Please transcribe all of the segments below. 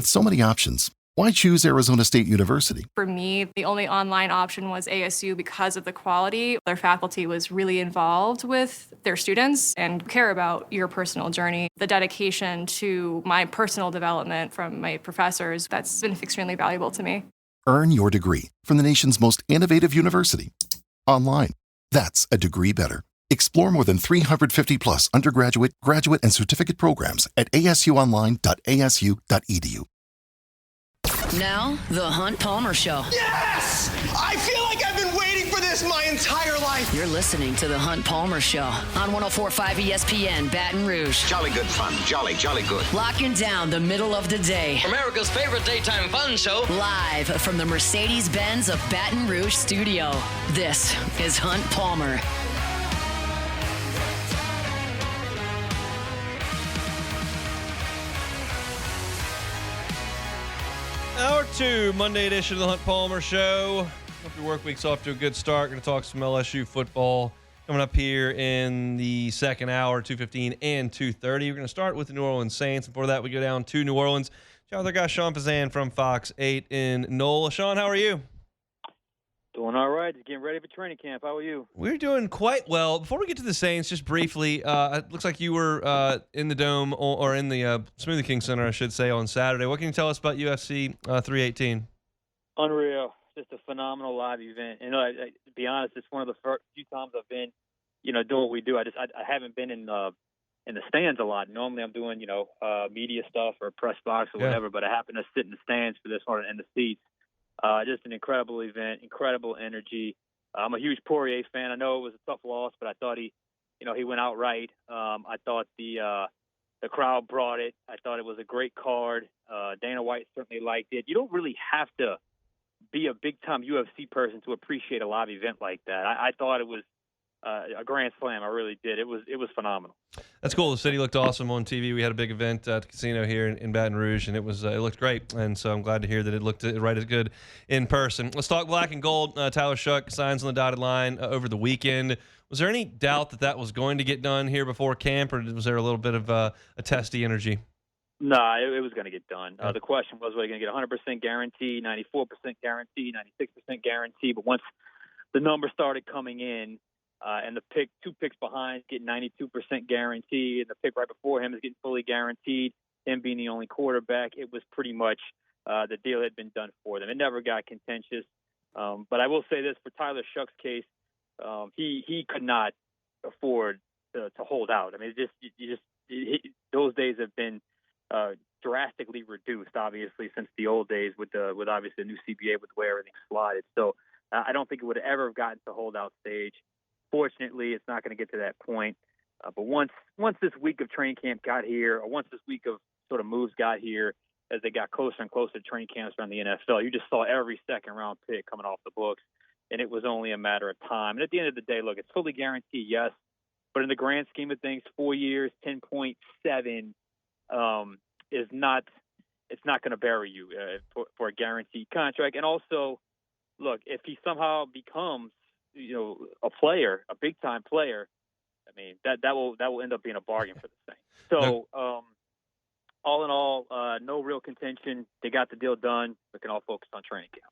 With so many options, why choose Arizona State University? For me, the only online option was ASU because of the quality. Their faculty was really involved with their students and care about your personal journey. The dedication to my personal development from my professors, that's been extremely valuable to me. Earn your degree from the nation's most innovative university. Online. That's a degree better. Explore more than 350 plus undergraduate, graduate, and certificate programs at asuonline.asu.edu. Now, The Hunt Palmer Show. Yes! I feel like I've been waiting for this my entire life. You're listening to The Hunt Palmer Show on 104.5 ESPN, Baton Rouge. Jolly good fun. Jolly good. Locking down the middle of the day. America's favorite daytime fun show. Live from the Mercedes-Benz of Baton Rouge studio. This is Hunt Palmer. Hour 2, Monday edition of the Hunt Palmer Show. Hope your work week's off to a good start. Going to talk some LSU football coming up here in the second hour, 2:15 and 2:30. We're going to start with the New Orleans Saints. Before that, we go down to New Orleans. Chat with our guy Sean Fazende from Fox 8 in NOLA. Sean, how are you? Doing all right. Just getting ready for training camp. How are you? We're doing quite well. Before we get to the Saints, just briefly, it looks like you were in the Dome or in the Smoothie King Center, I should say, on Saturday. What can you tell us about UFC 318? Unreal. Just a phenomenal live event. And to be honest, it's one of the first few times I've been, doing what we do. I haven't been in the stands a lot. Normally I'm doing, media stuff or press box or whatever, but I happen to sit in the stands for this one and the seats. Just an incredible event, incredible energy. I'm a huge Poirier fan. I know it was a tough loss, but I thought he went out right. I thought the crowd brought it. I thought it was a great card. Dana White certainly liked it. You don't really have to be a big-time UFC person to appreciate a live event like that. I thought it was a grand slam. I really did. It was phenomenal. That's cool. The city looked awesome on TV. We had a big event at the casino here in Baton Rouge, and it looked great. And so I'm glad to hear that it looked right as good in person. Let's talk black and gold. Tyler Shuck signs on the dotted line over the weekend. Was there any doubt that was going to get done here before camp, or was there a little bit of a testy energy? No, it was going to get done. The question was, were they going to get 100% guarantee, 94% guarantee, 96% guarantee? But once the numbers started coming in, and the two picks behind get 92% guarantee, and the pick right before him is getting fully guaranteed, him being the only quarterback, it was pretty much the deal had been done for them. It never got contentious. But I will say this, for Tyler Shuck's case, he could not afford to hold out. I mean, those days have been drastically reduced, obviously, since the old days with obviously the new CBA with the way everything slotted. So I don't think it would have ever gotten to holdout stage. Fortunately, it's not going to get to that point. But once this week of training camp got here, or once this week of sort of moves got here, as they got closer and closer to training camps around the NFL, you just saw every second-round pick coming off the books, and it was only a matter of time. And at the end of the day, look, it's fully guaranteed, yes, but in the grand scheme of things, 4 years, 10.7 is not – it's not going to bury you for a guaranteed contract. And also, look, if he somehow becomes a player, a big time player, I mean, that will end up being a bargain for the Saints. So, all in all, no real contention. They got the deal done. We can all focus on training camp.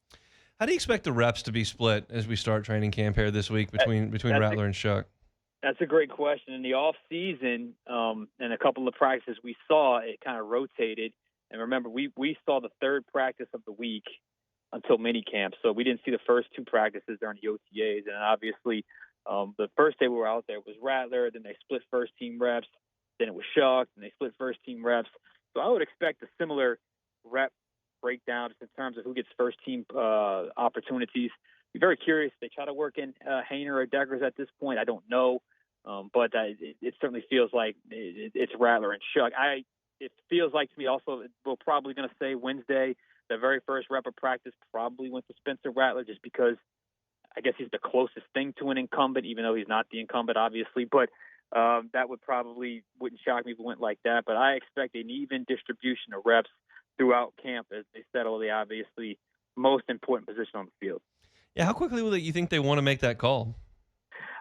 How do you expect the reps to be split as we start training camp here this week between Rattler and Shuck? That's a great question. In the off season, and a couple of practices we saw, it kind of rotated. And remember, we saw the third practice of the week until minicamp. So we didn't see the first two practices during the OTAs. And obviously, the first day we were out there was Rattler. Then they split first-team reps. Then it was Shuck. And they split first-team reps. So I would expect a similar rep breakdown just in terms of who gets first-team opportunities. Be very curious if they try to work in Haener or Deggers at this point. I don't know. But it certainly feels like it's Rattler and Shuck. It feels like to me also we're probably going to say Wednesday, the very first rep of practice probably went to Spencer Rattler just because I guess he's the closest thing to an incumbent, even though he's not the incumbent, obviously. But that wouldn't shock me if it went like that. But I expect an even distribution of reps throughout camp as they settle the obviously most important position on the field. Yeah, how quickly will you think they want to make that call?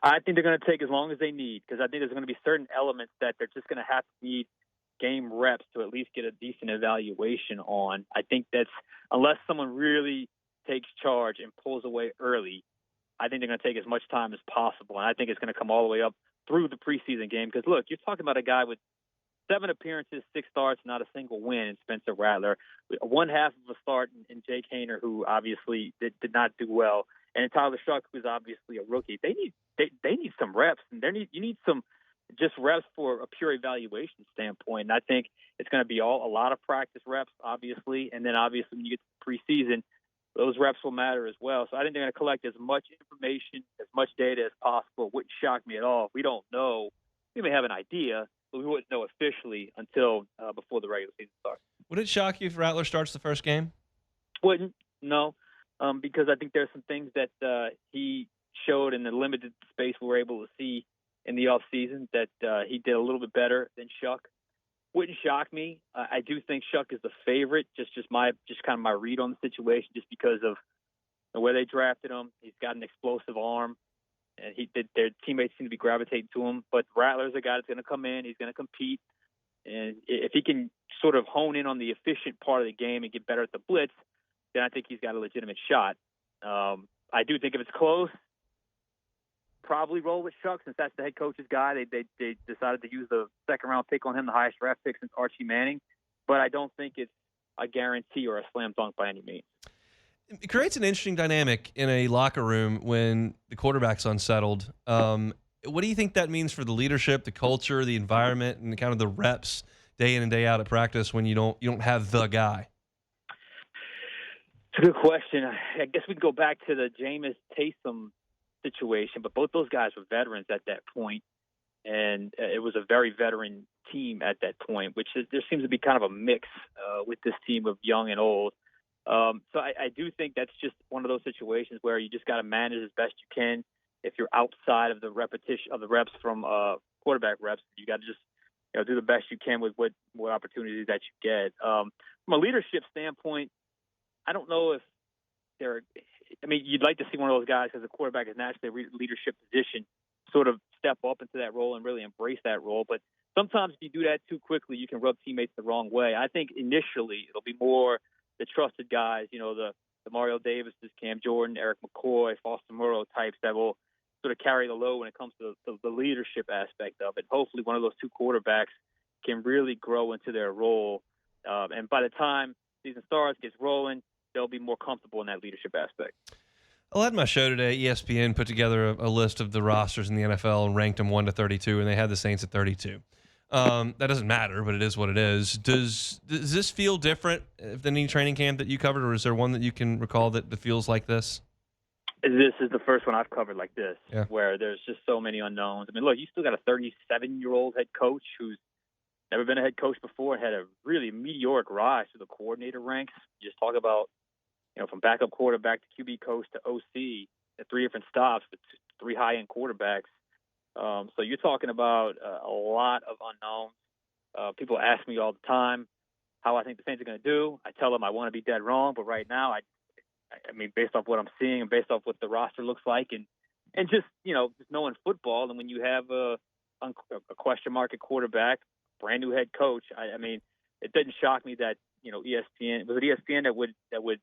I think they're going to take as long as they need because I think there's going to be certain elements that they're just going to have to need game reps to at least get a decent evaluation on. I think that's, unless someone really takes charge and pulls away early, I think they're going to take as much time as possible. And I think it's going to come all the way up through the preseason game. Because, look, you're talking about a guy with 7 appearances, 6 starts, not a single win in Spencer Rattler. One half of a start in Jake Haener, who obviously did not do well. And Tyler Shuck, who's obviously a rookie. They need some reps. And you need some just reps for a pure evaluation standpoint. And I think it's going to be a lot of practice reps, obviously. And then, obviously, when you get to preseason, those reps will matter as well. So I think they're going to collect as much information, as much data as possible. It wouldn't shock me at all if we don't know. We may have an idea, but we wouldn't know officially until before the regular season starts. Would it shock you if Rattler starts the first game? Wouldn't, no, because I think there's some things that he showed in the limited space we were able to see in the offseason that he did a little bit better than Shuck. Wouldn't shock me. I do think Shuck is the favorite, just kind of my read on the situation, just because of the way they drafted him. He's got an explosive arm, and their teammates seem to be gravitating to him. But Rattler's a guy that's going to come in. He's going to compete. And if he can sort of hone in on the efficient part of the game and get better at the blitz, then I think he's got a legitimate shot. I do think if it's close, probably roll with Shuck since that's the head coach's guy. They decided to use the second-round pick on him, the highest draft pick since Archie Manning. But I don't think it's a guarantee or a slam dunk by any means. It creates an interesting dynamic in a locker room when the quarterback's unsettled. What do you think that means for the leadership, the culture, the environment, and kind of the reps day in and day out at practice when you don't have the guy? It's a good question. I guess we can go back to the Jameis Taysom situation, but both those guys were veterans at that point, and it was a very veteran team at that point, there seems to be kind of a mix with this team of young and old. So I do think that's just one of those situations where you just got to manage as best you can. If you're outside of the repetition of the reps from quarterback reps, you got to just do the best you can with what opportunities that you get. From a leadership standpoint, I don't know if you'd like to see one of those guys, because the quarterback is naturally a leadership position, sort of step up into that role and really embrace that role. But sometimes if you do that too quickly, you can rub teammates the wrong way. I think initially it'll be more the trusted guys, the Mario Davises, Cam Jordan, Eric McCoy, Foster Moreau types that will sort of carry the load when it comes to the leadership aspect of it. Hopefully one of those two quarterbacks can really grow into their role. And by the time season starts, gets rolling, they'll be more comfortable in that leadership aspect. I led my show today. ESPN put together a list of the rosters in the NFL and ranked them 1 to 32, and they had the Saints at 32. That doesn't matter, but it is what it is. Does this feel different than any training camp that you covered, or is there one that you can recall that feels like this? This is the first one I've covered like this, where there's just so many unknowns. I mean, look, you still got a 37-year-old head coach who's never been a head coach before and had a really meteoric rise to the coordinator ranks. You just talk about, from backup quarterback to QB coach to OC at 3 different stops with 3 high-end quarterbacks. So you're talking about a lot of unknowns. People ask me all the time how I think the Saints are going to do. I tell them I want to be dead wrong, but right now, I mean, based off what I'm seeing and based off what the roster looks like, and just just knowing football, and when you have a question mark at quarterback, brand new head coach, I mean, it doesn't shock me that ESPN was it ESPN that would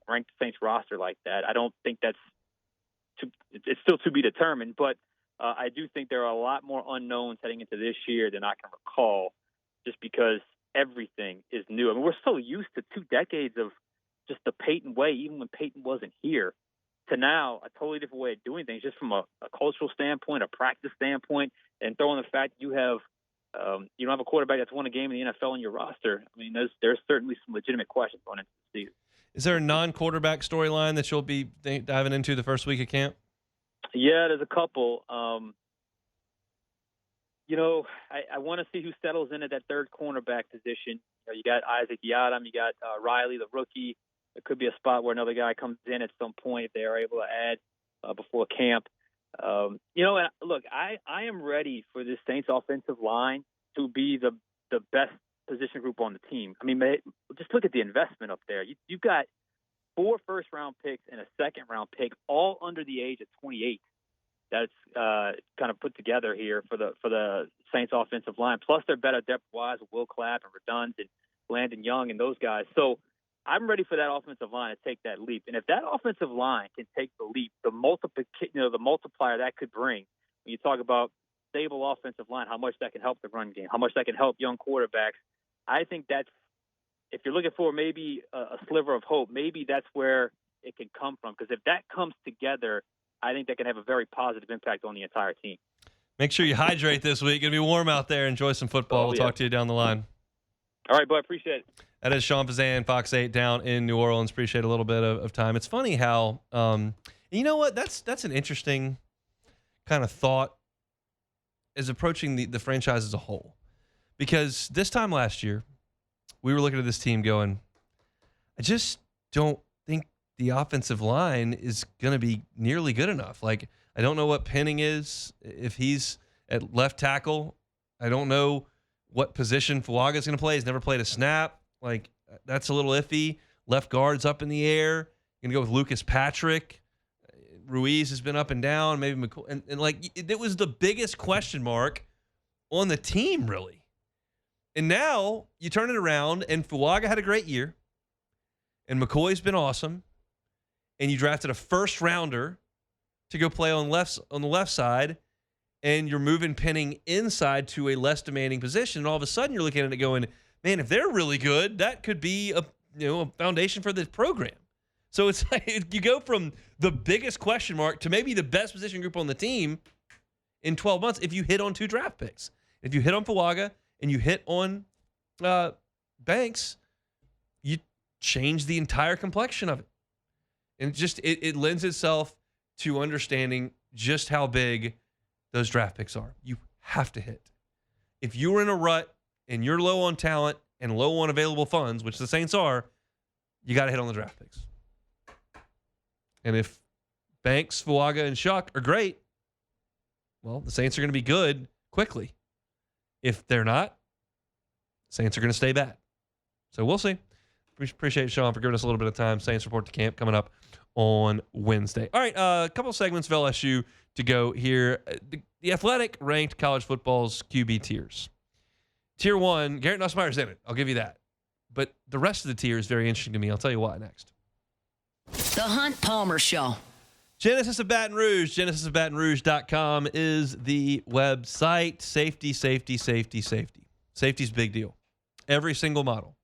rank the Saints roster like that. I don't think it's still to be determined, but I do think there are a lot more unknowns heading into this year than I can recall, just because everything is new. I mean, we're so used to 2 decades of just the Peyton way, even when Peyton wasn't here, to now a totally different way of doing things, just from a cultural standpoint, a practice standpoint, and throwing the fact you have you don't have a quarterback that's won a game in the NFL in your roster. I mean, there's certainly some legitimate questions going into the season. Is there a non-quarterback storyline that you'll be diving into the first week of camp? Yeah, there's a couple. I want to see who settles in at that third cornerback position. You got Isaac Yiadom, you got Riley, the rookie. It could be a spot where another guy comes in at some point if they are able to add before camp. And look, I am ready for this Saints offensive line to be the best position group on the team. I mean, just look at the investment up there. You've got 4 first-round picks and a second-round pick, all under the age of 28. That's kind of put together here for the Saints offensive line. Plus, they're better depth-wise with Will Clapp and Redund and Landon Young and those guys. So I'm ready for that offensive line to take that leap. And if that offensive line can take the leap, the multiplier that could bring, when you talk about stable offensive line, how much that can help the run game, how much that can help young quarterbacks, I think that's, if you're looking for maybe a sliver of hope, maybe that's where it can come from. Because if that comes together, I think that can have a very positive impact on the entire team. Make sure you hydrate this week. Going to be warm out there. Enjoy some football. We'll talk to you down the line. All right, bud. Appreciate it. That is Sean Fazende, Fox 8 down in New Orleans. Appreciate a little bit of time. It's funny how, you know what? That's an interesting kind of thought is approaching the franchise as a whole. Because this time last year, we were looking at this team going, I just don't think the offensive line is going to be nearly good enough. Like, I don't know what Penning is. If he's at left tackle, I don't know what position Fuaga is going to play. He's never played a snap. Like, that's a little iffy. Left guard's up in the air. Going to go with Lucas Patrick. Ruiz has been up and down. Maybe McCoy. And like, it was the biggest question mark on the team, really. And now you turn it around, and Fuaga had a great year, and McCoy's been awesome, and you drafted a first-rounder to go play on the left side, and you're moving Penning inside to a less demanding position, and all of a sudden you're looking at it going, man, if they're really good, that could be a foundation for this program. So it's like you go from the biggest question mark to maybe the best position group on the team in 12 months if you hit on 2 draft picks. If you hit on Fuaga and you hit on Banks, you change the entire complexion of it. And it lends itself to understanding just how big those draft picks are. You have to hit. If you're in a rut and you're low on talent and low on available funds, which the Saints are, you got to hit on the draft picks. And if Banks, Fuaga, and Shuck are great, well, the Saints are going to be good quickly. If they're not, Saints are going to stay bad. So we'll see. Appreciate Sean for giving us a little bit of time. Saints report to camp coming up on Wednesday. All right, a couple of segments of LSU to go here. The Athletic ranked college football's QB tiers. Tier 1, Garrett Nussmeier's in it. I'll give you that. But the rest of the tier is very interesting to me. I'll tell you why next. The Hunt Palmer Show. Genesis of Baton Rouge, genesisofbatonrouge.com is the website. Safety. Safety's a big deal. Every single model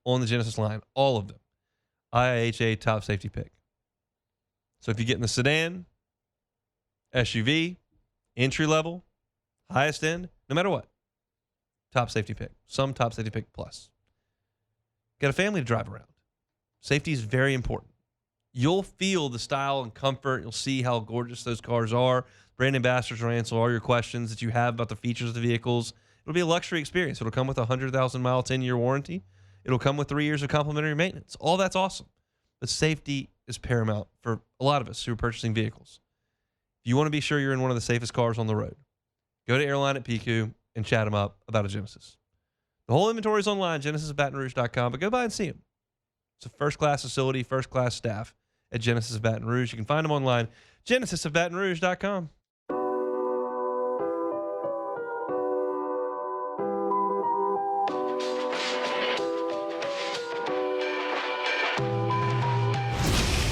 on the Genesis line, all of them, IIHA top safety pick. So if you get in the sedan, SUV, entry level, highest end, no matter what, top safety pick. Some top safety pick plus. Got a family to drive around. Safety is very important. You'll feel the style and comfort. You'll see how gorgeous those cars are. Brand ambassadors will answer all your questions that you have about the features of the vehicles. It'll be a luxury experience. It'll come with a 100,000-mile, 10-year warranty. It'll come with 3 years of complimentary maintenance. All that's awesome. But safety is paramount for a lot of us who are purchasing vehicles. If you want to be sure you're in one of the safest cars on the road, go to Airline at PQ and chat them up about a Genesis. The whole inventory is online, genesisofbatonrouge.com, but go by and see them. It's a first-class facility, first-class staff at Genesis of Baton Rouge. You can find them online, genesisofbatonrouge.com.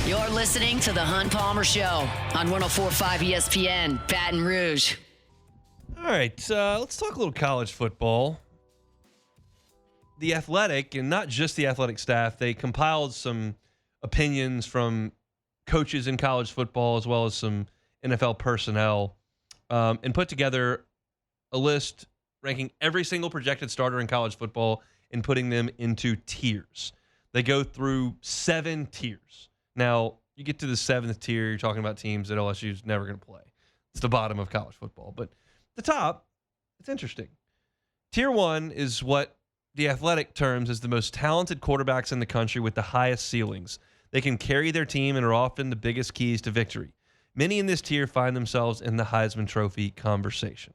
You're listening to The Hunt Palmer Show on 104.5 ESPN, Baton Rouge. All right, let's talk a little college football. The Athletic, and not just the Athletic staff, they compiled some opinions from coaches in college football as well as some NFL personnel and put together a list ranking every single projected starter in college football and putting them into tiers. They go through 7 tiers. Now, you get to the 7th tier, you're talking about teams that LSU is never going to play. It's the bottom of college football. But the top, it's interesting. Tier 1 is what the Athletic terms as the most talented quarterbacks in the country with the highest ceilings. They can carry their team and are often the biggest keys to victory. Many in this tier find themselves in the Heisman Trophy conversation.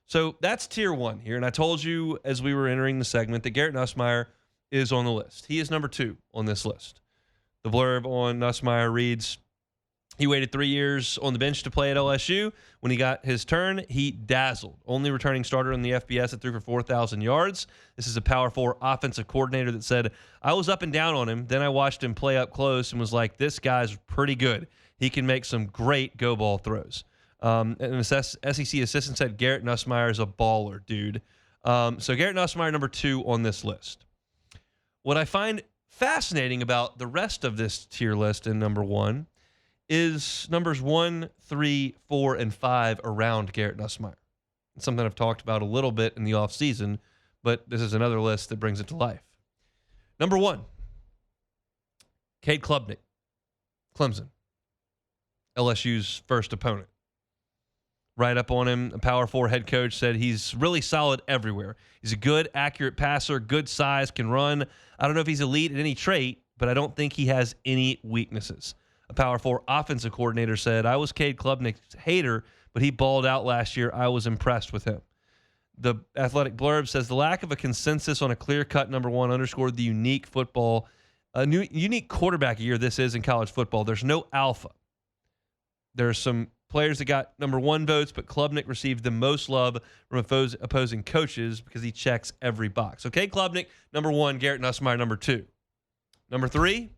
So that's tier 1 here. And I told you as we were entering the segment that Garrett Nussmeier is on the list. He is number 2 on this list. The blurb on Nussmeier reads, He waited 3 years on the bench to play at LSU. When he got his turn, he dazzled. Only returning starter in the FBS that threw for 4,000 yards. This is a Power 4 offensive coordinator that said, I was up and down on him. Then I watched him play up close and was like, this guy's pretty good. He can make some great go ball throws. And an SEC assistant said, Garrett Nussmeier is a baller, dude. So Garrett Nussmeier, number 2 on this list. What I find fascinating about the rest of this tier list in number 1 is numbers 1, 3, 4, and 5 around Garrett Nussmeier. It's something I've talked about a little bit in the offseason, but this is another list that brings it to life. Number 1, Cade Klubnik, Clemson, LSU's first opponent. Right up on him, a Power 4 head coach said he's really solid everywhere. He's a good, accurate passer, good size, can run. I don't know if he's elite at any trait, but I don't think he has any weaknesses. A Power 4 offensive coordinator said, I was Cade Klubnik's hater, but he balled out last year. I was impressed with him. The Athletic blurb says the lack of a consensus on a clear-cut number 1 underscored the unique quarterback year this is in college football. There's no alpha. There's some players that got number 1 votes, but Klubnik received the most love from opposing coaches because he checks every box. Okay, Klubnik, number 1, Garrett Nussmeier, number 2. Number 3,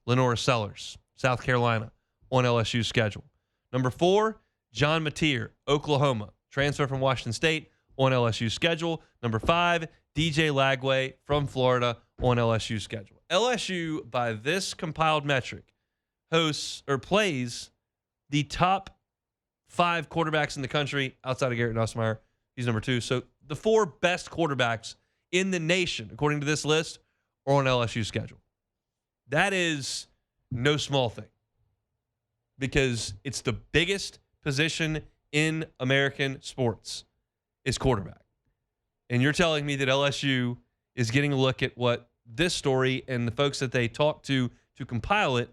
Lenora Sellers, South Carolina, on LSU's schedule. Number 4, John Mateer, Oklahoma, transfer from Washington State, on LSU's schedule. Number 5, DJ Lagway from Florida, on LSU's schedule. LSU, by this compiled metric, hosts or plays the top 5 quarterbacks in the country outside of Garrett Nussmeier. He's number 2. So the 4 best quarterbacks in the nation, according to this list, are on LSU's schedule. That is no small thing because it's the biggest position in American sports is quarterback. And you're telling me that LSU is getting a look at what this story and the folks that they talk to compile it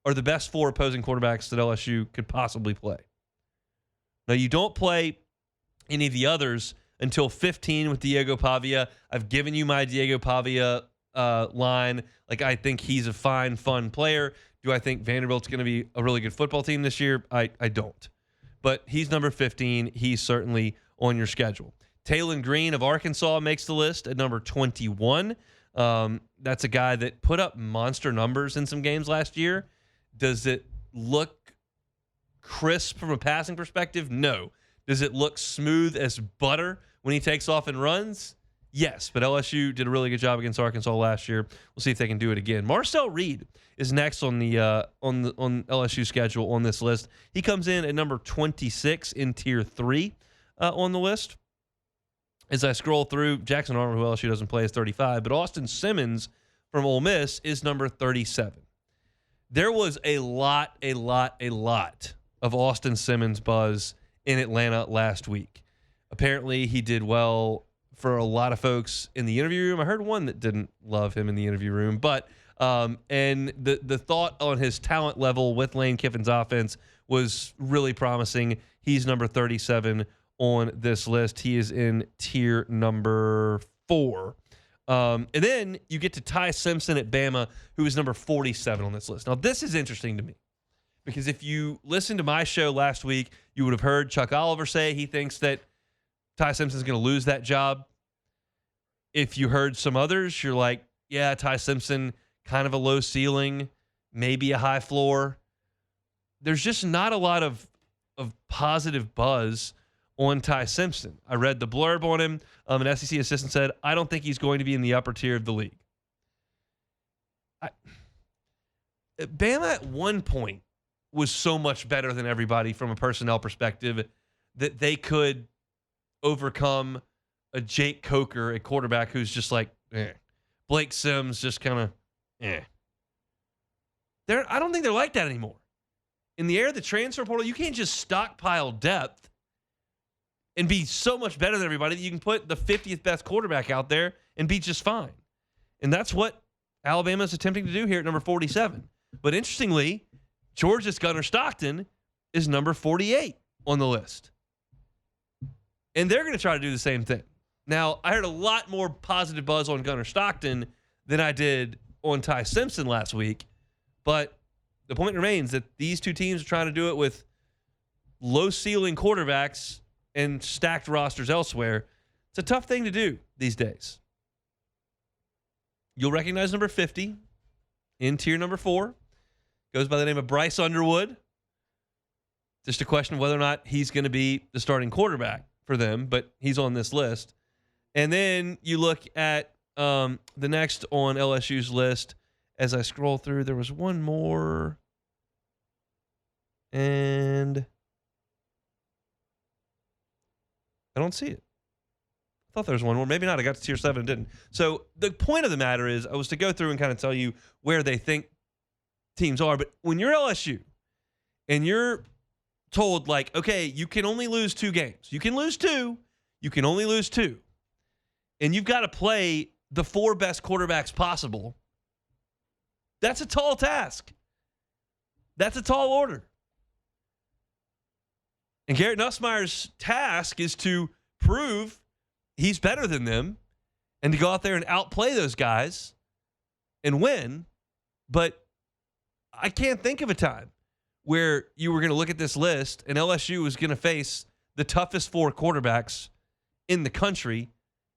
are the best 4 opposing quarterbacks that LSU could possibly play. Now, you don't play any of the others until 15 with Diego Pavia. I've given you my Diego Pavia line. Like, I think he's a fine, fun player. Do I think Vanderbilt's going to be a really good football team this year? I don't. But he's number 15. He's certainly on your schedule. Taylon Green of Arkansas makes the list at number 21. That's a guy that put up monster numbers in some games last year. Does it look crisp from a passing perspective? No. Does it look smooth as butter when he takes off and runs? Yes, but LSU did a really good job against Arkansas last year. We'll see if they can do it again. Marcel Reed is next on the on LSU schedule on this list. He comes in at number 26 in Tier 3 on the list. As I scroll through, Jackson Arnold, who LSU doesn't play, is 35, but Austin Simmons from Ole Miss is number 37. There was a lot of Austin Simmons buzz in Atlanta last week. Apparently, he did well for a lot of folks in the interview room. I heard one that didn't love him in the interview room, but and the thought on his talent level with Lane Kiffin's offense was really promising. He's number 37 on this list. He is in tier number 4. And then you get to Ty Simpson at Bama, who is number 47 on this list. Now, this is interesting to me because if you listened to my show last week, you would have heard Chuck Oliver say he thinks that Ty Simpson's going to lose that job. If you heard some others, you're like, yeah, Ty Simpson, kind of a low ceiling, maybe a high floor. There's just not a lot of positive buzz on Ty Simpson. I read the blurb on him. An SEC assistant said, I don't think he's going to be in the upper tier of the league. Bama at one point was so much better than everybody from a personnel perspective that they could overcome a Jake Coker, a quarterback who's just like, Blake Sims just kind of, I don't think they're like that anymore. In the era of the transfer portal, you can't just stockpile depth and be so much better than everybody that you can put the 50th best quarterback out there and be just fine. And that's what Alabama is attempting to do here at number 47. But interestingly, Georgia's Gunnar Stockton is number 48 on the list. And they're going to try to do the same thing. Now, I heard a lot more positive buzz on Gunnar Stockton than I did on Ty Simpson last week, but the point remains that these two teams are trying to do it with low ceiling quarterbacks and stacked rosters elsewhere. It's a tough thing to do these days. You'll recognize number 50 in tier number 4. Goes by the name of Bryce Underwood. Just a question of whether or not he's going to be the starting quarterback for them, but he's on this list. And then you look at the next on LSU's list. As I scroll through, there was one more. And I don't see it. I thought there was one more. Maybe not. I got to tier 7 and didn't. So the point of the matter is I was to go through and kind of tell you where they think teams are. But when you're LSU and you're told, like, okay, you can only lose 2 games. You can lose 2. You can only lose 2. And you've got to play the 4 best quarterbacks possible. That's a tall task. That's a tall order. And Garrett Nussmeier's task is to prove he's better than them and to go out there and outplay those guys and win. But I can't think of a time where you were going to look at this list and LSU was going to face the toughest 4 quarterbacks in the country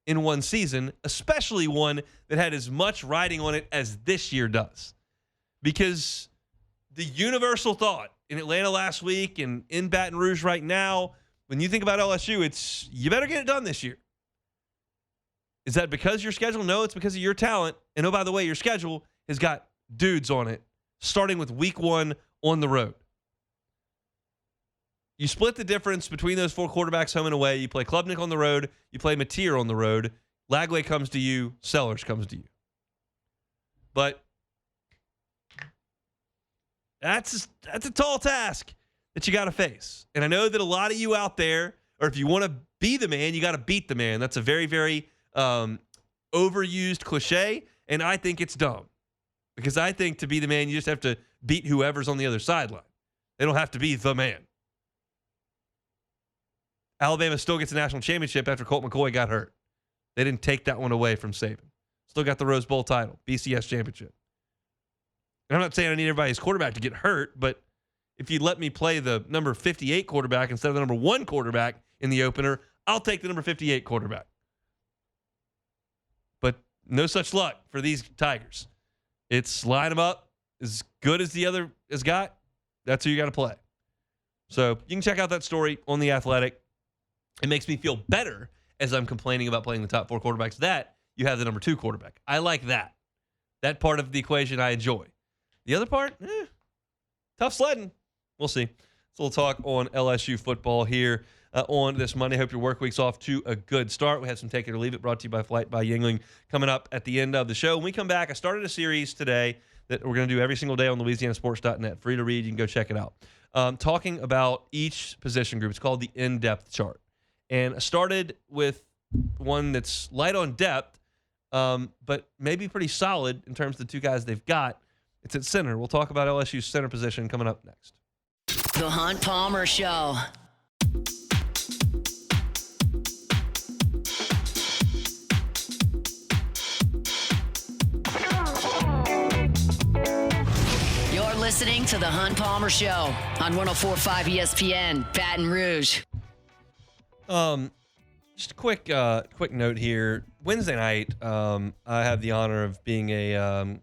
in one season, especially one that had as much riding on it as this year does. Because the universal thought in Atlanta last week and in Baton Rouge right now, when you think about LSU, it's you better get it done this year. Is that because your schedule? No, it's because of your talent. And oh, by the way, your schedule has got dudes on it, starting with week 1 on the road. You split the difference between those 4 quarterbacks home and away. You play Klubnik on the road. You play Mateer on the road. Lagway comes to you. Sellers comes to you. But that's a tall task that you got to face. And I know that a lot of you out there, or if you want to be the man, you got to beat the man. That's a very, very overused cliche, and I think it's dumb. Because I think to be the man, you just have to beat whoever's on the other sideline. They don't have to be the man. Alabama still gets a national championship after Colt McCoy got hurt. They didn't take that one away from Saban. Still got the Rose Bowl title, BCS championship. And I'm not saying I need everybody's quarterback to get hurt, but if you let me play the number 58 quarterback instead of the number 1 quarterback in the opener, I'll take the number 58 quarterback. But no such luck for these Tigers. It's line them up as good as the other has got. That's who you got to play. So you can check out that story on The Athletic. It makes me feel better as I'm complaining about playing the top 4 quarterbacks that you have the number 2 quarterback. I like that. That part of the equation I enjoy. The other part, tough sledding. We'll see. So we'll talk on LSU football here on this Monday. Hope your work week's off to a good start. We have some Take It or Leave It brought to you by Flight by Yingling coming up at the end of the show. When we come back, I started a series today that we're going to do every single day on LouisianaSports.net. Free to read. You can go check it out. Talking about each position group. It's called the in-depth chart. And I started with one that's light on depth, but maybe pretty solid in terms of the 2 guys they've got. It's at center. We'll talk about LSU's center position coming up next. The Hunt Palmer Show. You're listening to The Hunt Palmer Show on 104.5 ESPN, Baton Rouge. Just a quick note here. Wednesday night, I have the honor of being a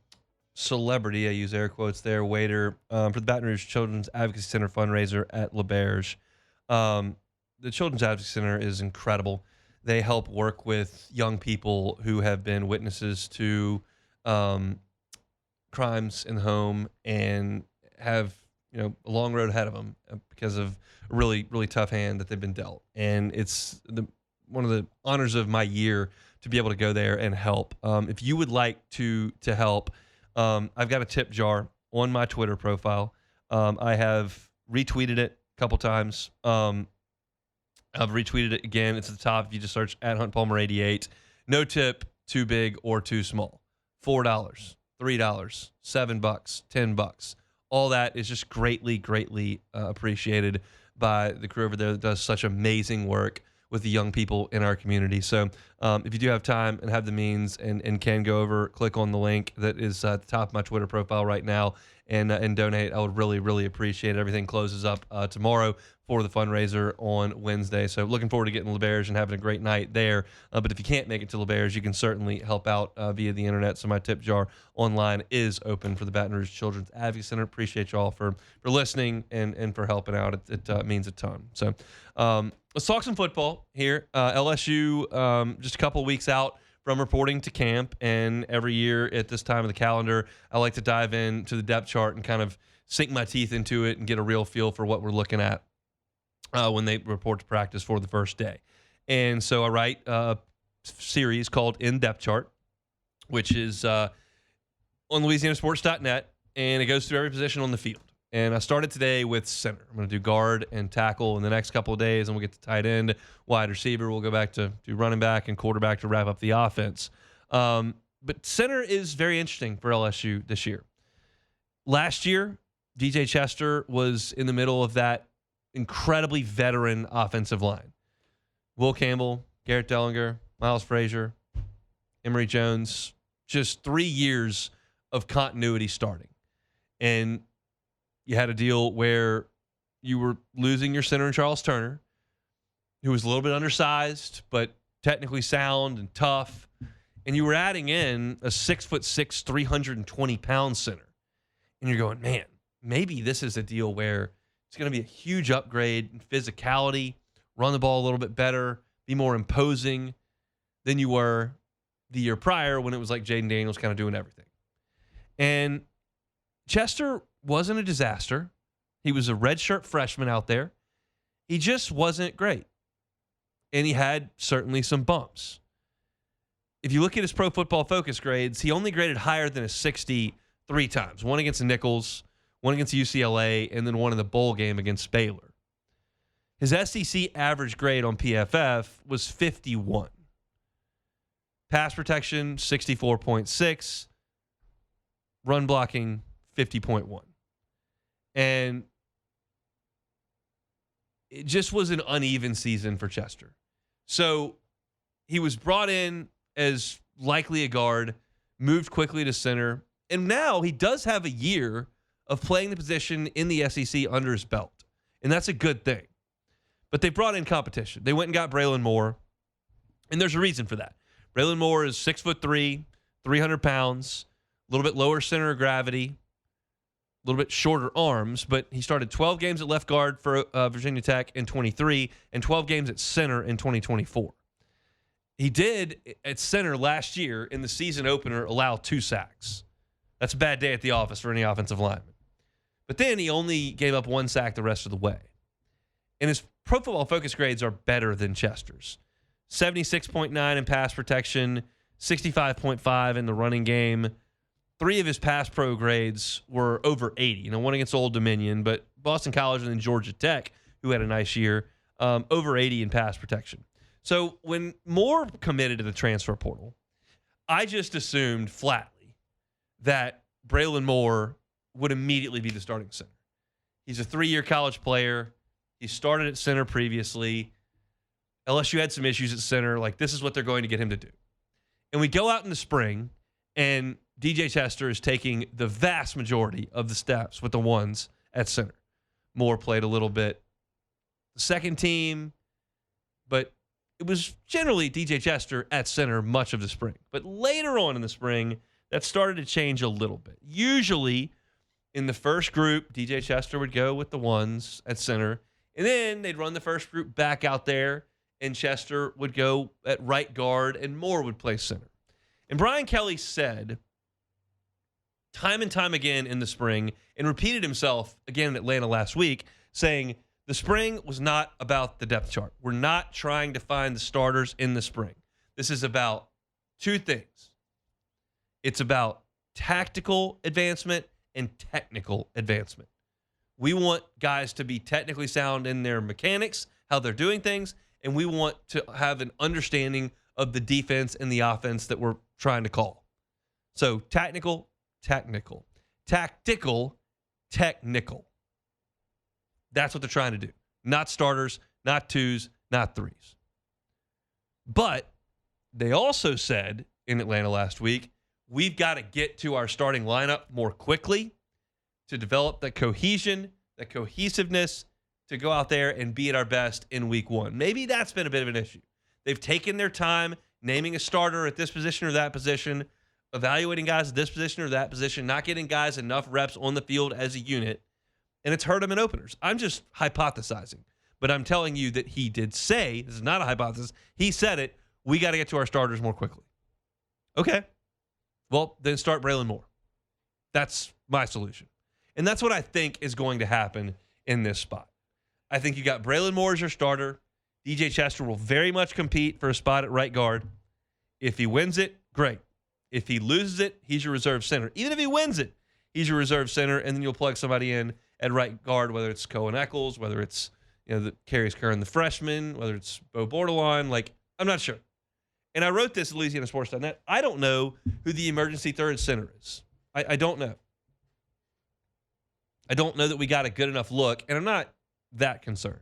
celebrity, I use air quotes there, waiter for the Baton Rouge Children's Advocacy Center fundraiser at LaBerge. The Children's Advocacy Center is incredible. They help work with young people who have been witnesses to crimes in the home and have a long road ahead of them because of a really, really tough hand that they've been dealt. And it's one of the honors of my year to be able to go there and help. If you would like to help, I've got a tip jar on my Twitter profile. I have retweeted it a couple times. I've retweeted it again. It's at the top if you just search at Hunt Palmer 88. No tip too big or too small. $4, $3, $7, $10. All that is just greatly, greatly appreciated by the crew over there that does such amazing work with the young people in our community. So if you do have time and have the means and can go over, click on the link that is at the top of my Twitter profile right now and donate. I would really, really appreciate it. Everything closes up tomorrow for the fundraiser on Wednesday. So looking forward to getting to LeBears and having a great night there. But if you can't make it to LeBears, you can certainly help out via the internet. So my tip jar online is open for the Baton Rouge Children's Advocacy Center. Appreciate you all for listening and for helping out. It means a ton. So let's talk some football here. LSU just a couple weeks out from reporting to camp, and every year at this time of the calendar, I like to dive into the depth chart and kind of sink my teeth into it and get a real feel for what we're looking at when they report to practice for the first day. And so I write a series called In Depth Chart, which is on LouisianaSports.net, and it goes through every position on the field. And I started today with center. I'm going to do guard and tackle in the next couple of days, and we'll get to tight end, wide receiver. We'll go back to do running back and quarterback to wrap up the offense. But center is very interesting for LSU this year. Last year, DJ Chester was in the middle of that incredibly veteran offensive line. Will Campbell, Garrett Dellinger, Miles Frazier, Emory Jones, just 3 years of continuity starting. And you had a deal where you were losing your center in Charles Turner, who was a little bit undersized, but technically sound and tough. And you were adding in a 6'6", 320-pound center. And you're going, man, maybe this is a deal where it's going to be a huge upgrade in physicality, run the ball a little bit better, be more imposing than you were the year prior when it was like Jaden Daniels kind of doing everything. And Chester wasn't a disaster. He was a redshirt freshman out there. He just wasn't great. And he had certainly some bumps. If you look at his Pro Football Focus grades, he only graded higher than a 60 3 times. One against the Nichols, one against UCLA, and then one in the bowl game against Baylor. His SEC average grade on PFF was 51. Pass protection, 64.6. Run blocking, 50.1. And it just was an uneven season for Chester. So he was brought in as likely a guard, moved quickly to center, and now he does have a year of playing the position in the SEC under his belt. And that's a good thing. But they brought in competition. They went and got Braylon Moore, and there's a reason for that. Braylon Moore is 6'3", 300 pounds, a little bit lower center of gravity, a little bit shorter arms, but he started 12 games at left guard for Virginia Tech in 23 and 12 games at center in 2024. He did, at center last year in the season opener, allow 2 sacks. That's a bad day at the office for any offensive lineman. But then he only gave up 1 sack the rest of the way. And his Pro Football Focus grades are better than Chester's. 76.9 in pass protection, 65.5 in the running game. 3 of his pass pro grades were over 80. One against Old Dominion, but Boston College and then Georgia Tech, who had a nice year, over 80 in pass protection. So when Moore committed to the transfer portal, I just assumed flatly that Braylon Moore would immediately be the starting center. He's a 3-year college player. He started at center previously. LSU had some issues at center. Like, this is what they're going to get him to do. And we go out in the spring, and DJ Chester is taking the vast majority of the steps with the ones at center. Moore played a little bit the second team, but it was generally DJ Chester at center much of the spring. But later on in the spring, that started to change a little bit. Usually, in the first group, DJ Chester would go with the ones at center, and then they'd run the first group back out there, and Chester would go at right guard, and Moore would play center. And Brian Kelly said time and time again in the spring, and repeated himself again in Atlanta last week, saying the spring was not about the depth chart. We're not trying to find the starters in the spring. This is about 2 things. It's about tactical advancement and technical advancement. We want guys to be technically sound in their mechanics, how they're doing things, and we want to have an understanding of the defense and the offense that we're trying to call. So tactical, technical. Tactical, technical. That's what they're trying to do. Not starters, not 2s, not 3s. But they also said in Atlanta last week, we've got to get to our starting lineup more quickly to develop the cohesion, the cohesiveness, to go out there and be at our best in week one. Maybe that's been a bit of an issue. They've taken their time naming a starter at this position or that position, evaluating guys at this position or that position, not getting guys enough reps on the field as a unit, and it's hurt them in openers. I'm just hypothesizing, but I'm telling you that he did say, this is not a hypothesis, he said it, we got to get to our starters more quickly. Okay. Well, then start Braylon Moore. That's my solution. And that's what I think is going to happen in this spot. I think you got Braylon Moore as your starter. DJ Chester will very much compete for a spot at right guard. If he wins it, great. If he loses it, he's your reserve center. Even if he wins it, he's your reserve center, and then you'll plug somebody in at right guard, whether it's Cohen Eccles, whether it's the Carius Curran, the freshman, whether it's Bo Bordelon. Like, I'm not sure. And I wrote this at LouisianaSports.net. I don't know who the emergency third center is. I don't know. I don't know that we got a good enough look, and I'm not that concerned.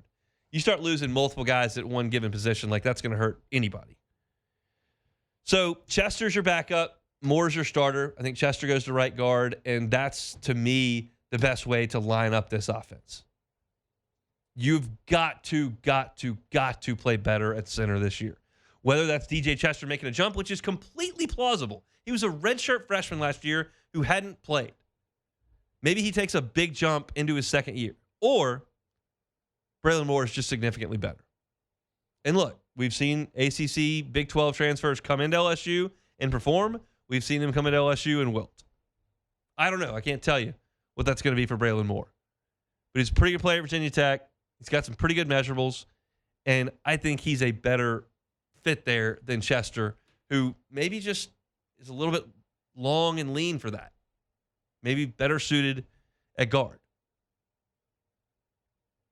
You start losing multiple guys at one given position, like that's going to hurt anybody. So Chester's your backup. Moore's your starter. I think Chester goes to right guard, and that's, to me, the best way to line up this offense. You've got to play better at center this year. Whether that's DJ Chester making a jump, which is completely plausible. He was a redshirt freshman last year who hadn't played. Maybe he takes a big jump into his second year. Or Braylon Moore is just significantly better. And look, we've seen ACC Big 12 transfers come into LSU and perform. We've seen them come into LSU and wilt. I don't know. I can't tell you what that's going to be for Braylon Moore. But he's a pretty good player at Virginia Tech. He's got some pretty good measurables. And I think he's a better fit there than Chester, who maybe just is a little bit long and lean for that. Maybe better suited at guard.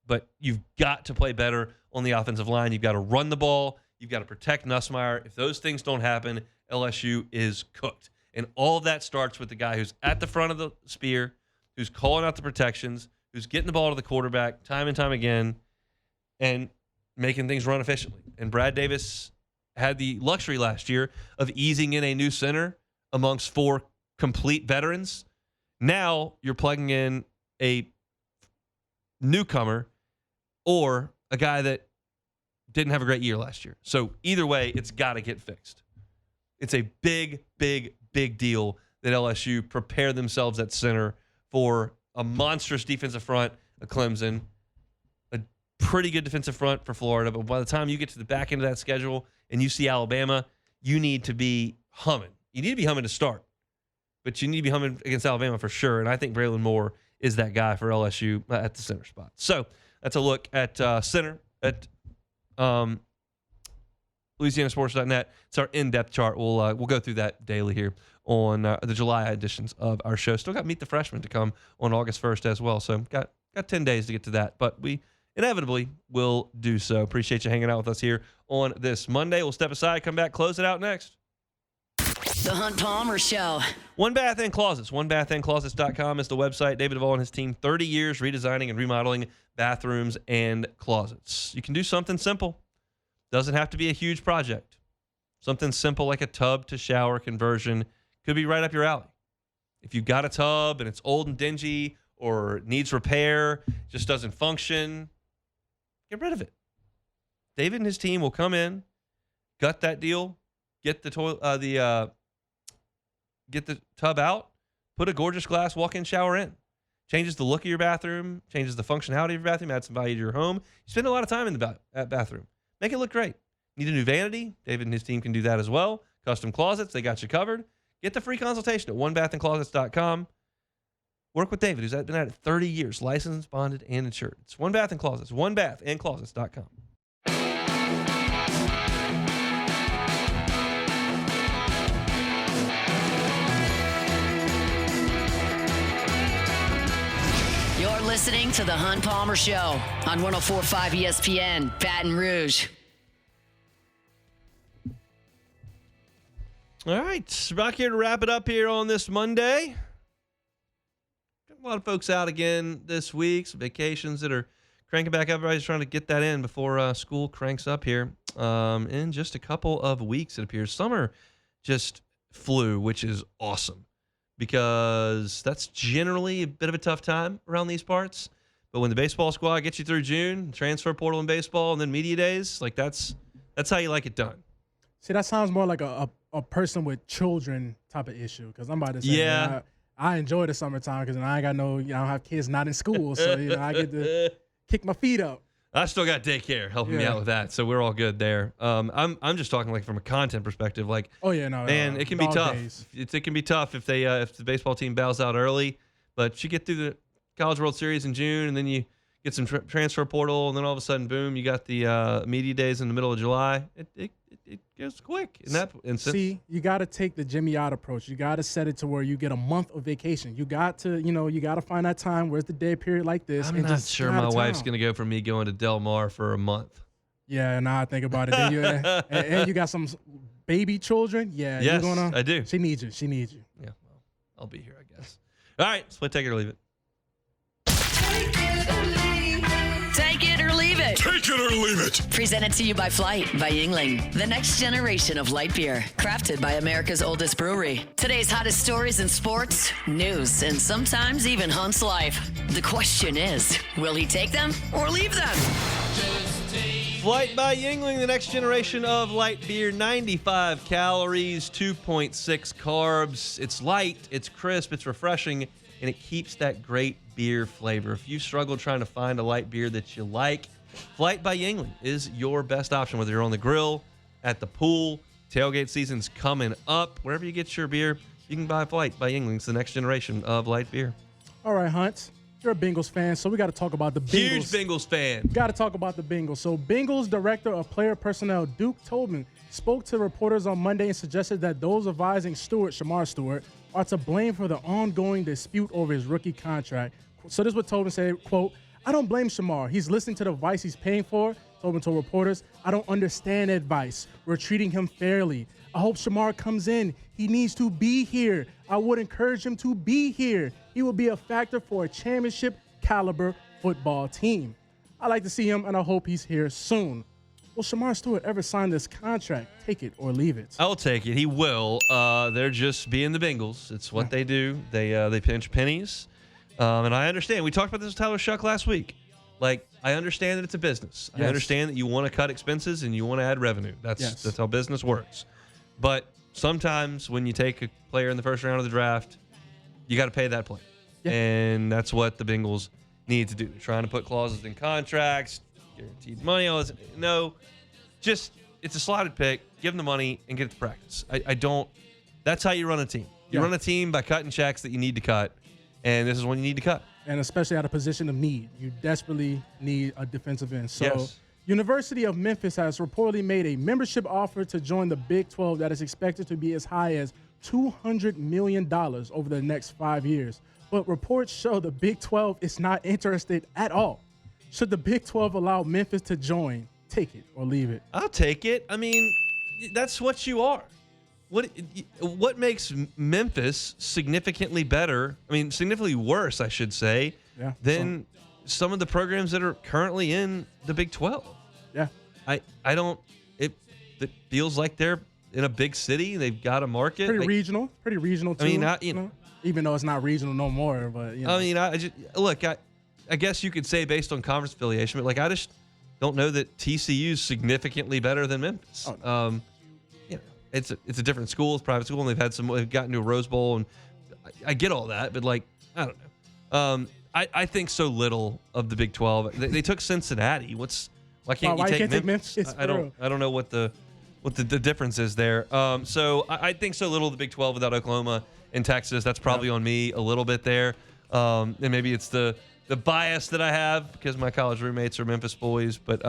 But you've got to play better on the offensive line. You've got to run the ball. You've got to protect Nussmeier. If those things don't happen, LSU is cooked. And all of that starts with the guy who's at the front of the spear, who's calling out the protections, who's getting the ball to the quarterback time and time again, and making things run efficiently. And Brad Davis had the luxury last year of easing in a new center amongst four complete veterans. Now you're plugging in a newcomer or a guy that didn't have a great year last year. So either way, it's got to get fixed. It's a big deal that LSU prepare themselves at center for a monstrous defensive front of Clemson, a pretty good defensive front for Florida. But by the time you get to the back end of that schedule and you see Alabama, you need to be humming. You need to be humming to start, but you need to be humming against Alabama for sure. And I think Braylon Moore is that guy for LSU at the center spot. So that's a look at center at LouisianaSports.net. It's our in-depth chart. We'll go through that daily here on the July editions of our show. Still got Meet the Freshman to come on August 1st as well. So got 10 days to get to that, but we inevitably will do so. Appreciate you hanging out with us here on this Monday. We'll step aside, come back, close it out next. The Hunt Palmer Show. One Bath and Closets. OneBathAndClosets.com is the website. David Duvall and his team, 30 years redesigning and remodeling bathrooms and closets. You can do something simple. Doesn't have to be a huge project. Something simple like a tub to shower conversion could be right up your alley. If you've got a tub and it's old and dingy or needs repair, just doesn't function, get rid of it. David and his team will come in, gut that deal, get the get the tub out, put a gorgeous glass walk-in shower in. Changes the look of your bathroom, changes the functionality of your bathroom, adds some value to your home. You spend a lot of time in the bathroom. Make it look great. Need a new vanity? David and his team can do that as well. Custom closets, they got you covered. Get the free consultation at OneBathAndClosets.com. Work with David, who's been at it 30 years, licensed, bonded, and insured. It's One Bath and Closets, OneBathAndClosets.com. You're listening to The Hunt Palmer Show on 104.5 ESPN, Baton Rouge. All right, back here to wrap it up here on this Monday. Got a lot of folks out again this week. Some vacations that are cranking back up. Everybody's trying to get that in before school cranks up here in just a couple of weeks, it appears. Summer just flew, which is awesome because that's generally a bit of a tough time around these parts. But when the baseball squad gets you through June, transfer portal in baseball, and then media days, like that's how you like it done. See, that sounds more like a person with children type of issue. Because I'm about to say, yeah, I enjoy the summertime because I ain't got I don't have kids not in school, so I get to kick my feet up. I still got daycare helping me out with that, so we're all good there. I'm just talking like from a content perspective, like man, it can be tough. It can be tough if the baseball team bows out early, but you get through the College World Series in June, and then you get some transfer portal, and then all of a sudden, boom, you got the media days in the middle of July. It goes quick in that instance. See, you got to take the Jimmy Ott approach. You got to set it to where you get a month of vacation. You got to, you got to find that time. Where's the day period like this? I'm not sure my wife's going to go for me going to Del Mar for a month. Yeah, now I think about it. Then and you got some baby children. Yeah, yes, you're gonna, I do. She needs you. Yeah, well, I'll be here, I guess. All right, let's play Take It or Leave It. Take it or leave it. Take it or leave it. Presented to you by Flight by Yingling, the next generation of light beer, crafted by America's oldest brewery. Today's hottest stories in sports, news, and sometimes even Hunt's life. The question is, will he take them or leave them? Flight by Yingling, the next generation of light beer. 95 calories, 2.6 carbs. It's light, it's crisp, it's refreshing, and it keeps that great beer flavor. If you struggle trying to find a light beer that you like, Flight by Yingling is your best option, whether you're on the grill, at the pool, tailgate season's coming up. Wherever you get your beer, you can buy Flight by Yingling. It's the next generation of light beer. All right, Hunt. You're a Bengals fan, so we got to talk about the Bengals. Huge Bengals fan. Got to talk about the Bengals. So Bengals Director of Player Personnel, Duke Tobin, spoke to reporters on Monday and suggested that those advising Shamar Stewart, are to blame for the ongoing dispute over his rookie contract. So this is what Tobin said, quote, "I don't blame Shamar. He's listening to the advice he's paying for." Tobin told reporters, "I don't understand advice. We're treating him fairly. I hope Shamar comes in. He needs to be here. I would encourage him to be here. He will be a factor for a championship caliber football team. I like to see him, and I hope he's here soon." Will Shamar Stewart ever sign this contract? Take it or leave it. I'll take it. He will. They're just being the Bengals. It's what they do. They pinch pennies. And I understand. We talked about this with Tyler Shuck last week. Like, I understand that it's a business. Yes. I understand that you want to cut expenses and you want to add revenue. That's how business works. But sometimes when you take a player in the first round of the draft, you got to pay that player. Yeah. And that's what the Bengals need to do. They're trying to put clauses in contracts, guaranteed money, all this. No, just it's a slotted pick. Give them the money and get it to practice. I don't. That's how you run a team. You run a team by cutting checks that you need to cut, and this is when you need to cut. And especially at a position of need. You desperately need a defensive end. So University of Memphis has reportedly made a membership offer to join the Big 12 that is expected to be as high as $200 million over the next 5 years. But reports show the Big 12 is not interested at all. Should the Big 12 allow Memphis to join? Take it or leave it. I'll take it. I mean, that's what you are. What makes Memphis significantly better, I mean, significantly worse, I should say, than some of the programs that are currently in the Big 12? Yeah. I don't, it feels like they're in a big city. They've got a market. Pretty regional too. I mean, even though it's not regional no more, but I mean, I guess you could say based on conference affiliation, but like I just don't know that TCU's significantly better than Memphis. Oh, no. It's a different school, it's a private school, and they've gotten to a Rose Bowl, and I get all that, but like I don't know. I think so little of the Big 12. They took Cincinnati. Why can't you take Memphis? I don't know what the difference is there. So I think so little of the Big 12 without Oklahoma and Texas. That's probably on me a little bit there, and maybe it's the bias that I have because my college roommates are Memphis boys. But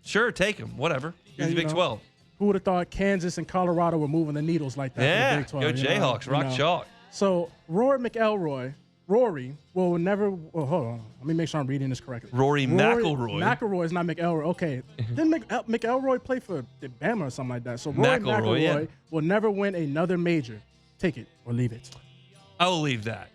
sure, take them. Whatever. Here's the Big 12. Who would have thought Kansas and Colorado were moving the needles like that? Yeah, in the Big 12, go Jayhawks, rock chalk. So Rory will never. Well, hold on. Let me make sure I'm reading this correctly. Rory McIlroy. McIlroy is not McElroy. Okay. Didn't McElroy play for Bama or something like that? So Rory McIlroy will never win another major. Take it or leave it. I'll leave that.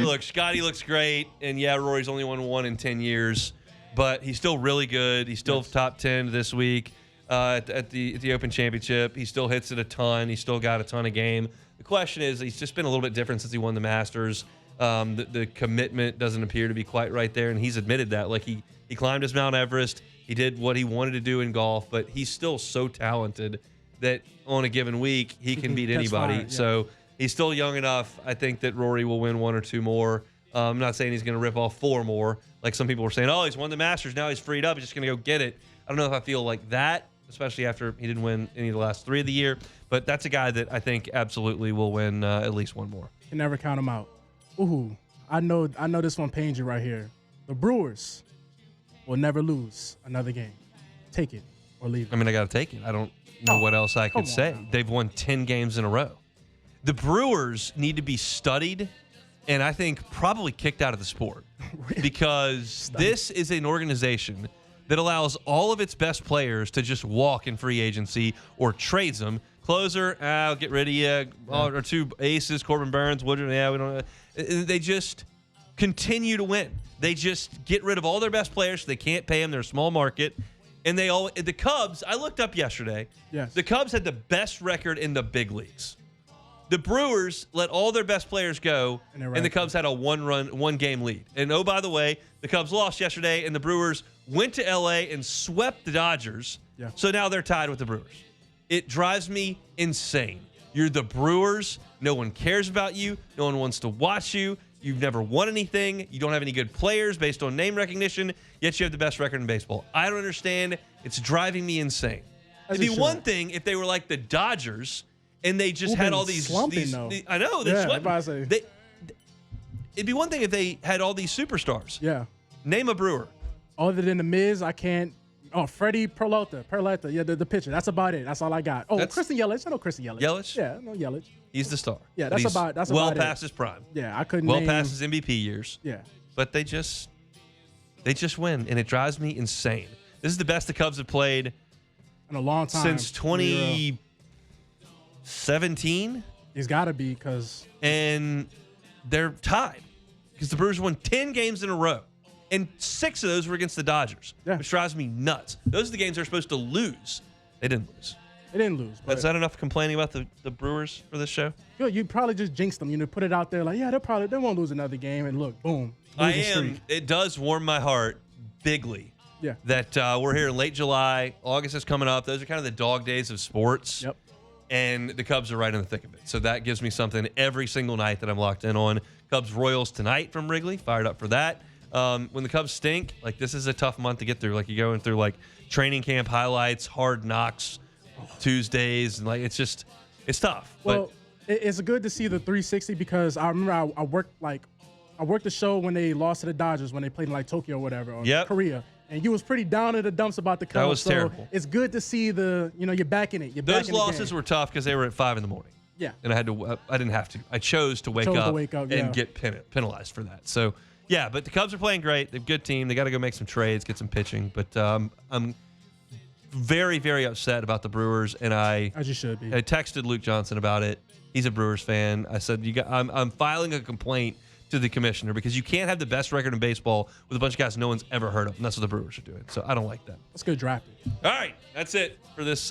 Look, Scotty looks great, and yeah, Rory's only won one in 10 years, but he's still really good. He's still top 10 this week at the Open Championship. He still hits it a ton. He's still got a ton of game. The question is, he's just been a little bit different since he won the Masters. The commitment doesn't appear to be quite right there, and he's admitted that. Like, he climbed his Mount Everest. He did what he wanted to do in golf, but he's still so talented that on a given week, he can beat anybody. Fine, yeah. So he's still young enough. I think that Rory will win one or two more. I'm not saying he's going to rip off four more. Like some people were saying, oh, he's won the Masters. Now he's freed up. He's just going to go get it. I don't know if I feel like that, especially after he didn't win any of the last 3 of the year. But that's a guy that I think absolutely will win at least one more. Can never count him out. Ooh, I know this one pains you right here. The Brewers will never lose another game. Take it or leave it. I mean, I got to take it. I don't know what else I could say. Now. They've won 10 games in a row. The Brewers need to be studied and I think probably kicked out of the sport because this is an organization that allows all of its best players to just walk in free agency or trades them. Closer, I'll get rid of you. Or two aces, Corbin Burns, Woodruff. Yeah, we don't. They just continue to win. They just get rid of all their best players so they can't pay them. They're a small market. And the Cubs, I looked up yesterday. Yes. The Cubs had the best record in the big leagues. The Brewers let all their best players go, and the Cubs had a one-game lead. And oh, by the way, the Cubs lost yesterday, and the Brewers went to L.A. and swept the Dodgers. Yeah. So now they're tied with the Brewers. It drives me insane. You're the Brewers. No one cares about you. No one wants to watch you. You've never won anything. You don't have any good players based on name recognition, yet you have the best record in baseball. I don't understand. It's driving me insane. It'd be one thing if they were like the Dodgers and they just had all these slumping, I know, they're slumping. It'd be one thing if they had all these superstars. Yeah. Name a Brewer. Other than the Miz, I can't. Oh, Freddie Peralta. Yeah, the pitcher. That's about it. That's all I got. Oh, Christian Yelich. I know Christian Yelich. Yelich? Yeah, I know Yelich. He's the star. Yeah, that's about well it. past his prime. Yeah, I couldn't well name. past his MVP years. Yeah. But they just win, and it drives me insane. This is the best the Cubs have played in a long time. Since 2017. It's got to be because. And they're tied because the Brewers won 10 games in a row. And 6 of those were against the Dodgers, which drives me nuts. Those are the games they're supposed to lose. They didn't lose. They didn't lose. But is that enough complaining about the Brewers for this show? You probably just jinxed them. Put it out there like, yeah, they won't lose another game. And look, boom. Streak. It does warm my heart bigly. Yeah. That we're here in late July. August is coming up. Those are kind of the dog days of sports. Yep. And the Cubs are right in the thick of it. So that gives me something every single night that I'm locked in on. Cubs Royals tonight from Wrigley. Fired up for that. When the Cubs stink, like this is a tough month to get through. Like you're going through like training camp highlights, hard knocks, Tuesdays, and like it's tough. Well, it's good to see the 360 because I remember I worked the show when they lost to the Dodgers when they played in like Tokyo or whatever or Korea, and you was pretty down in the dumps about the Cubs. That was terrible. It's good to see you're back in it. Those losses were tough because they were at 5 a.m. Yeah, and I didn't have to. I chose to wake up and get penalized for that. So. Yeah, but the Cubs are playing great. They're a good team. They got to go make some trades, get some pitching. But I'm very, very upset about the Brewers, and as you should be. I texted Luke Johnson about it. He's a Brewers fan. I said, I'm filing a complaint to the commissioner because you can't have the best record in baseball with a bunch of guys no one's ever heard of, and that's what the Brewers are doing. So I don't like that. That's good drafting. All right, that's it for this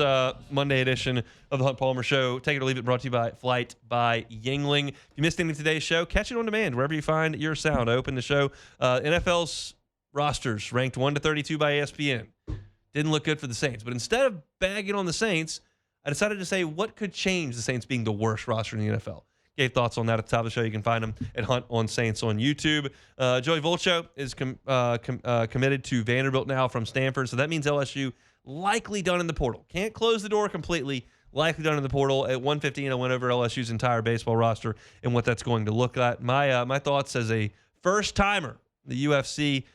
Monday edition of the Hunt Palmer Show. Take it or leave it, brought to you by Flight by Yingling. If you missed any of today's show, catch it on demand wherever you find your sound. I opened the show. NFL's rosters ranked 1 to 32 by ESPN. Didn't look good for the Saints, but instead of bagging on the Saints, I decided to say what could change the Saints being the worst roster in the NFL. Gave thoughts on that at the top of the show. You can find them at Hunt on Saints on YouTube. Joey Volcho is committed to Vanderbilt now from Stanford, so that means LSU likely done in the portal. Can't close the door completely. Likely done in the portal. At 1:15, I went over LSU's entire baseball roster and what that's going to look like. My thoughts as a first-timer, the UFC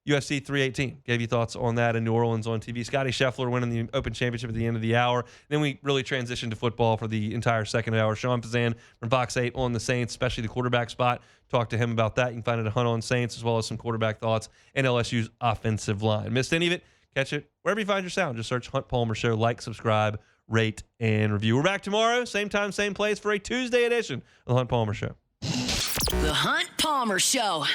318. Gave you thoughts on that in New Orleans on TV. Scotty Scheffler winning the Open Championship at the end of the hour. Then we really transitioned to football for the entire second hour. Sean Fazende from Fox 8 on the Saints, especially the quarterback spot. Talked to him about that. You can find it at Hunt on Saints as well as some quarterback thoughts and LSU's offensive line. Missed any of it? Catch it wherever you find your sound. Just search Hunt Palmer Show. Like, subscribe, rate, and review. We're back tomorrow. Same time, same place for a Tuesday edition of the Hunt Palmer Show. The Hunt Palmer Show.